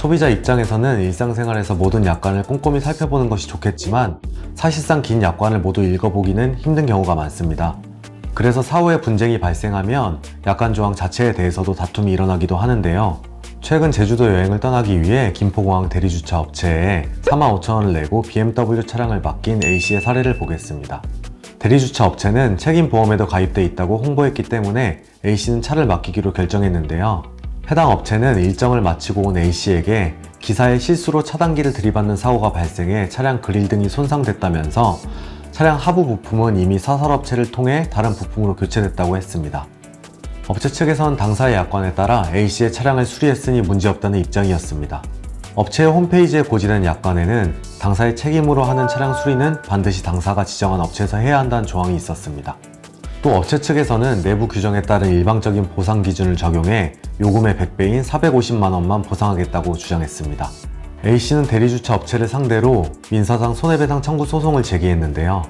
소비자 입장에서는 일상생활에서 모든 약관을 꼼꼼히 살펴보는 것이 좋겠지만 사실상 긴 약관을 모두 읽어보기는 힘든 경우가 많습니다. 그래서 사후에 분쟁이 발생하면 약관 조항 자체에 대해서도 다툼이 일어나기도 하는데요. 최근 제주도 여행을 떠나기 위해 김포공항 대리주차 업체에 45,000원을 내고 BMW 차량을 맡긴 A씨의 사례를 보겠습니다. 대리주차 업체는 책임보험에도 가입돼 있다고 홍보했기 때문에 A씨는 차를 맡기기로 결정했는데요. 해당 업체는 일정을 마치고 온 A씨에게 기사의 실수로 차단기를 들이받는 사고가 발생해 차량 그릴 등이 손상됐다면서 차량 하부 부품은 이미 사설업체를 통해 다른 부품으로 교체됐다고 했습니다. 업체 측에선 당사의 약관에 따라 A씨의 차량을 수리했으니 문제없다는 입장이었습니다. 업체의 홈페이지에 고지된 약관에는 당사의 책임으로 하는 차량 수리는 반드시 당사가 지정한 업체에서 해야 한다는 조항이 있었습니다. 또 업체 측에서는 내부 규정에 따른 일방적인 보상 기준을 적용해 요금의 100배인 450만 원만 보상하겠다고 주장했습니다. A씨는 대리주차 업체를 상대로 민사상 손해배상 청구 소송을 제기했는데요.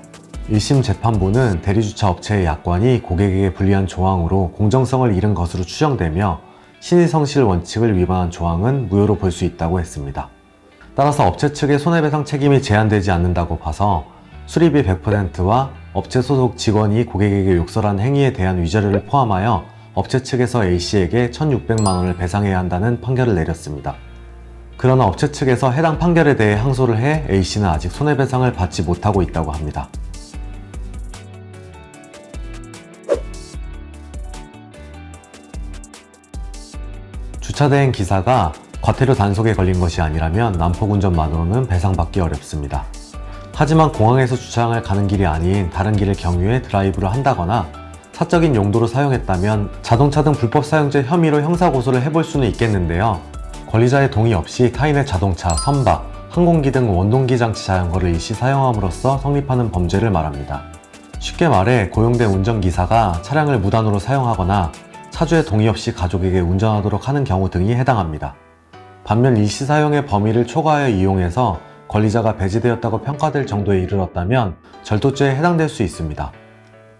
1심 재판부는 대리주차 업체의 약관이 고객에게 불리한 조항으로 공정성을 잃은 것으로 추정되며 신의성실 원칙을 위반한 조항은 무효로 볼 수 있다고 했습니다. 따라서 업체 측의 손해배상 책임이 제한되지 않는다고 봐서 수리비 100%와 업체 소속 직원이 고객에게 욕설한 행위에 대한 위자료를 포함하여 업체 측에서 A씨에게 1,600만 원을 배상해야 한다는 판결을 내렸습니다. 그러나 업체 측에서 해당 판결에 대해 항소를 해 A씨는 아직 손해배상을 받지 못하고 있다고 합니다. 주차대행 기사가 과태료 단속에 걸린 것이 아니라면 난폭운전 만으로는 배상받기 어렵습니다. 하지만 공항에서 주차장을 가는 길이 아닌 다른 길을 경유해 드라이브를 한다거나 사적인 용도로 사용했다면 자동차 등 불법 사용죄 혐의로 형사고소를 해볼 수는 있겠는데요. 권리자의 동의 없이 타인의 자동차, 선박, 항공기 등 원동기 장치 자전거를 일시 사용함으로써 성립하는 범죄를 말합니다. 쉽게 말해 고용된 운전기사가 차량을 무단으로 사용하거나 차주의 동의 없이 가족에게 운전하도록 하는 경우 등이 해당합니다. 반면 일시 사용의 범위를 초과하여 이용해서 권리자가 배제되었다고 평가될 정도에 이르렀다면 절도죄에 해당될 수 있습니다.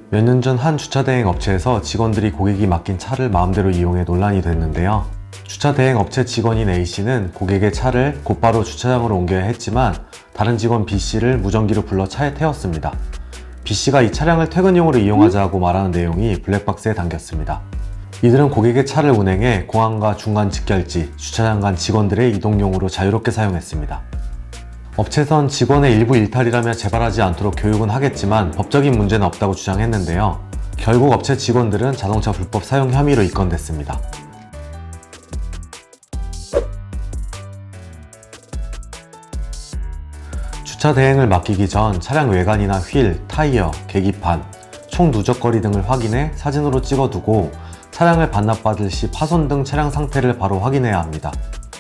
몇 년 전 한 주차대행 업체에서 직원들이 고객이 맡긴 차를 마음대로 이용해 논란이 됐는데요. 주차대행 업체 직원인 A씨는 고객의 차를 곧바로 주차장으로 옮겨야 했지만 다른 직원 B씨를 무전기로 불러 차에 태웠습니다. B씨가 이 차량을 퇴근용으로 이용하자고 말하는 내용이 블랙박스에 담겼습니다. 이들은 고객의 차를 운행해 공항과 중간 직결지, 주차장 간 직원들의 이동용으로 자유롭게 사용했습니다. 업체선 직원의 일부 일탈이라며 재발하지 않도록 교육은 하겠지만 법적인 문제는 없다고 주장했는데요. 결국 업체 직원들은 자동차 불법 사용 혐의로 입건됐습니다. 주차 대행을 맡기기 전 차량 외관이나 휠, 타이어, 계기판, 총 누적거리 등을 확인해 사진으로 찍어두고 차량을 반납받을 시 파손 등 차량 상태를 바로 확인해야 합니다.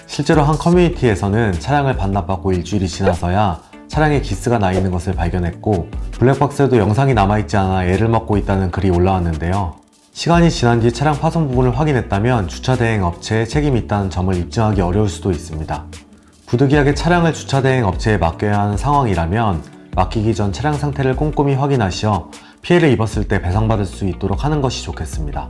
실제로 한 커뮤니티에서는 차량을 반납받고 일주일이 지나서야 차량에 기스가 나 있는 것을 발견했고 블랙박스에도 영상이 남아있지 않아 애를 먹고 있다는 글이 올라왔는데요. 시간이 지난 뒤 차량 파손 부분을 확인했다면 주차대행 업체에 책임이 있다는 점을 입증하기 어려울 수도 있습니다. 부득이하게 차량을 주차대행 업체에 맡겨야 하는 상황이라면 맡기기 전 차량 상태를 꼼꼼히 확인하시어 피해를 입었을 때 배상받을 수 있도록 하는 것이 좋겠습니다.